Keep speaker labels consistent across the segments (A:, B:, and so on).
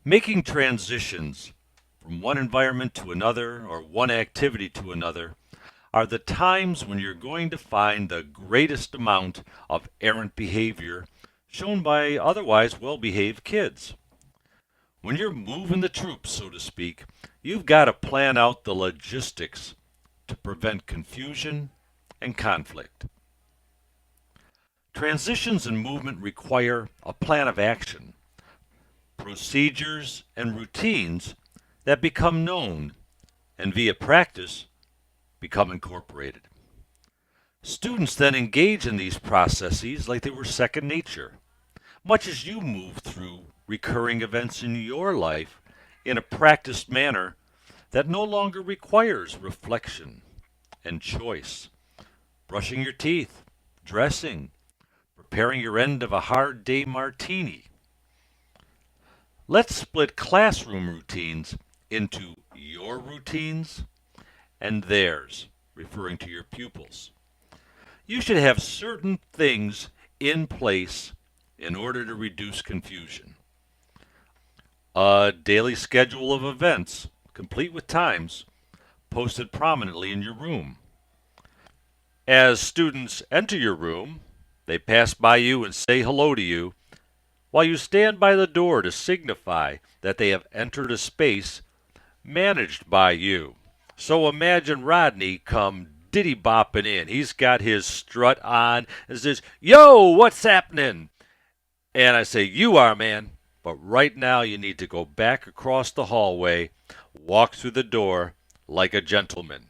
A: Making transitions from one environment to another or one activity to another are the times when you're going to find the greatest amount of errant behavior shown by otherwise well-behaved kids. When you're moving the troops, so to speak, you've got to plan out the logistics to prevent confusion and conflict. Transitions in movement require a plan of action, procedures, and routines that become known and via practice become incorporated. Students then engage in these processes like they were second nature, much as you move through recurring events in your life in a practiced manner that no longer requires reflection and choice. Brushing your teeth, dressing, preparing your end of a hard day martini. Let's split classroom routines into your routines and theirs, referring to your pupils. You should have certain things in place in order to reduce confusion. A daily schedule of events, complete with times, posted prominently in your room. As students enter your room, they pass by you and say hello to you, while you stand by the door to signify that they have entered a space managed by you. So imagine Rodney come diddy bopping in. He's got his strut on and says, "Yo, what's happening?" And I say, "You are, man. But right now you need to go back across the hallway, walk through the door like a gentleman."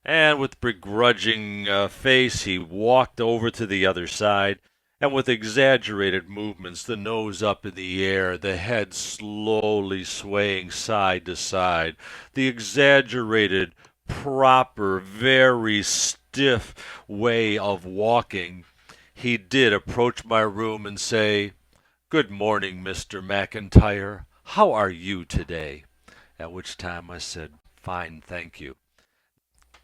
A: And with begrudging face, he walked over to the other side, and with exaggerated movements, the nose up in the air, the head slowly swaying side to side, the exaggerated, proper, very stiff way of walking, he did approach my room and say, "Good morning, Mr. McIntyre. How are you today?" At which time I said, "Fine, thank you."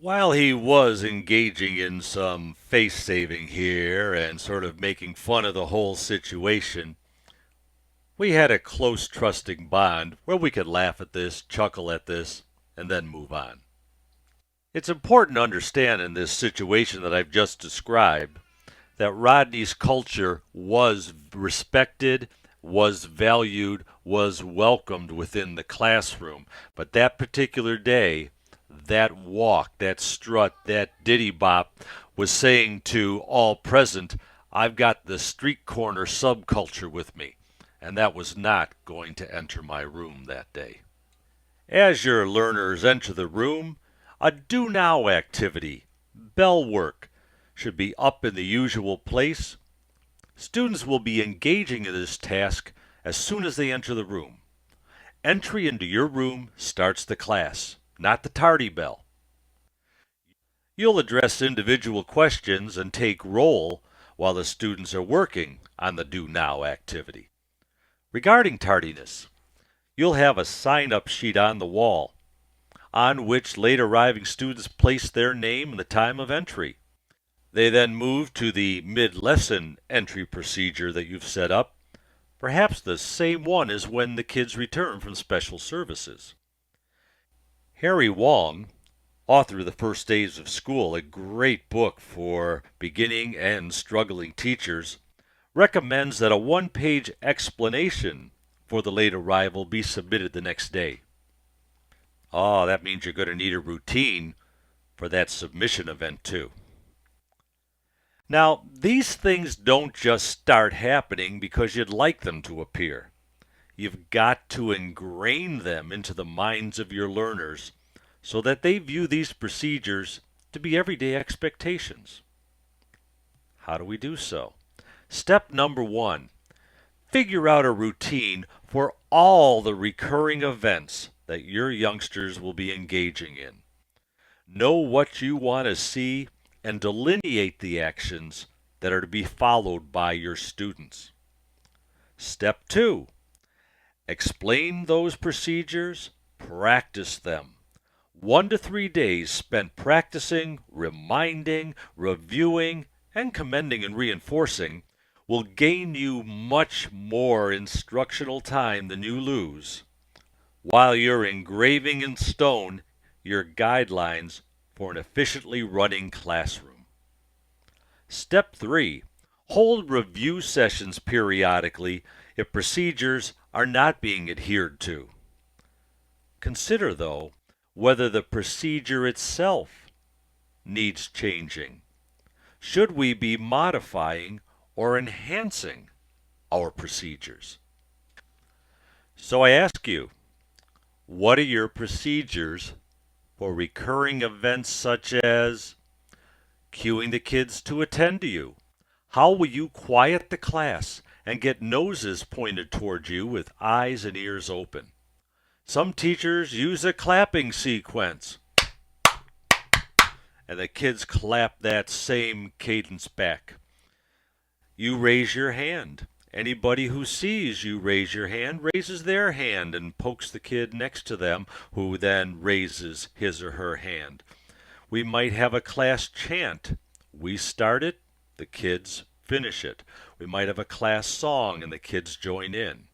A: While he was engaging in some face saving here and sort of making fun of the whole situation, we had a close, trusting bond where we could laugh at this, chuckle at this, and then move on. It's important to understand in this situation that I've just described that Rodney's culture was respected, was valued, was welcomed within the classroom. But that particular day, that walk, that strut, that diddy bop was saying to all present, "I've got the street corner subculture with me." And that was not going to enter my room that day. As your learners enter the room, a do now activity, bell work, should be up in the usual place. Students will be engaging in this task as soon as they enter the room. Entry into your room starts the class, not the tardy bell. You'll address individual questions and take roll while the students are working on the do now activity. Regarding tardiness, you'll have a sign-up sheet on the wall on which late arriving students place their name and the time of entry. They then move to the mid-lesson entry procedure that you've set up, perhaps the same one as when the kids return from special services. Harry Wong, author of The First Days of School, a great book for beginning and struggling teachers, recommends that a one-page explanation for the late arrival be submitted the next day. Oh, that means you're going to need a routine for that submission event too. Now, these things don't just start happening because you'd like them to appear. You've got to ingrain them into the minds of your learners so that they view these procedures to be everyday expectations. How do we do so? Step number 1, figure out a routine for all the recurring events that your youngsters will be engaging in. Know what you want to see and delineate the actions that are to be followed by your students. Step 2, explain those procedures, practice them. 1 to 3 days spent practicing, reminding, reviewing, and commending and reinforcing will gain you much more instructional time than you lose while you're engraving in stone your guidelines for an efficiently running classroom. Step 3. Hold review sessions periodically if procedures are not being adhered to. Consider, though, whether the procedure itself needs changing. Should we be modifying or enhancing our procedures? So I ask you, what are your procedures for recurring events such as cueing the kids to attend to you? How will you quiet the class and get noses pointed toward you with eyes and ears open? Some teachers use a clapping sequence, and the kids clap that same cadence back. You raise your hand. Anybody who sees you raise your hand raises their hand and pokes the kid next to them, who then raises his or her hand. We might have a class chant. We start it, the kids finish it. We might have a class song and the kids join in.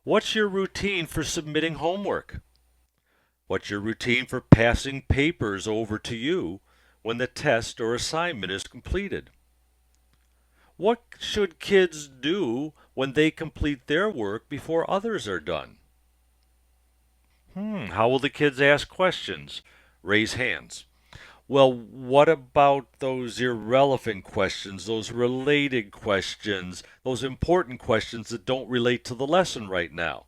A: What's your routine for submitting homework? What's your routine for passing papers over to you when the test or assignment is completed? What should kids do when they complete their work before others are done? How will the kids ask questions? Raise hands. Well, what about those irrelevant questions, those related questions, those important questions that don't relate to the lesson right now?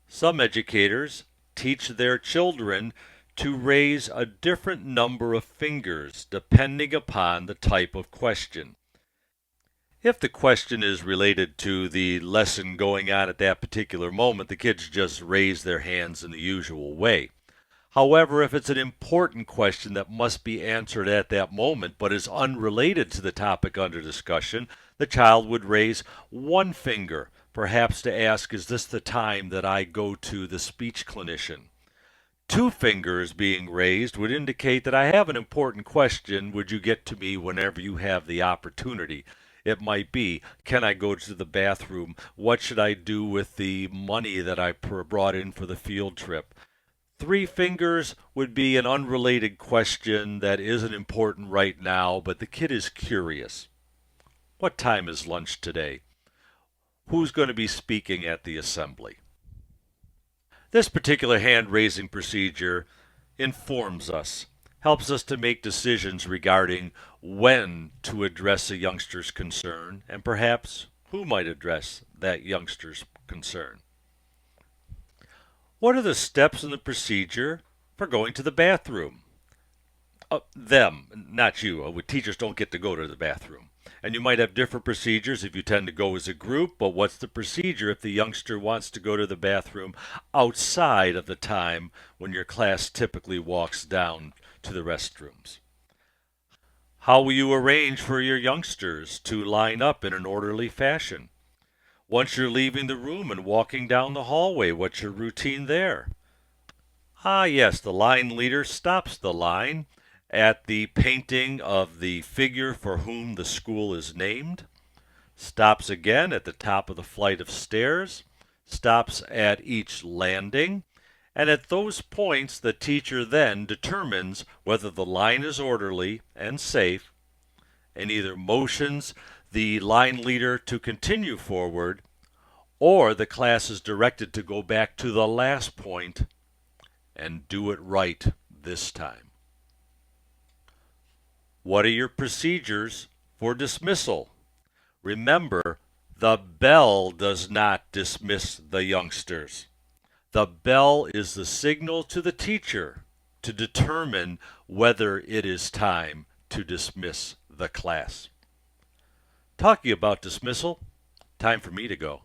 A: Some educators teach their children to raise a different number of fingers depending upon the type of question. If the question is related to the lesson going on at that particular moment, the kids just raise their hands in the usual way. However, if it's an important question that must be answered at that moment but is unrelated to the topic under discussion, the child would raise one finger, perhaps to ask, is this the time that I go to the speech clinician? Two fingers being raised would indicate that I have an important question. Would you get to me whenever you have the opportunity? It might be, can I go to the bathroom? What should I do with the money that I brought in for the field trip? Three fingers would be an unrelated question that isn't important right now, but the kid is curious. What time is lunch today? Who's going to be speaking at the assembly? This particular hand-raising procedure informs us, helps us to make decisions regarding when to address a youngster's concern and perhaps who might address that youngster's concern. What are the steps in the procedure for going to the bathroom? Them, not you. Teachers don't get to go to the bathroom. And you might have different procedures if you tend to go as a group, but what's the procedure if the youngster wants to go to the bathroom outside of the time when your class typically walks down to the restrooms? How will you arrange for your youngsters to line up in an orderly fashion? Once you're leaving the room and walking down the hallway, what's your routine there? Yes, the line leader stops the line at the painting of the figure for whom the school is named, stops again at the top of the flight of stairs, stops at each landing, and at those points the teacher then determines whether the line is orderly and safe and either motions the line leader to continue forward or the class is directed to go back to the last point and do it right this time. What are your procedures for dismissal? Remember, the bell does not dismiss the youngsters. The bell is the signal to the teacher to determine whether it is time to dismiss the class. Talking about dismissal, time for me to go.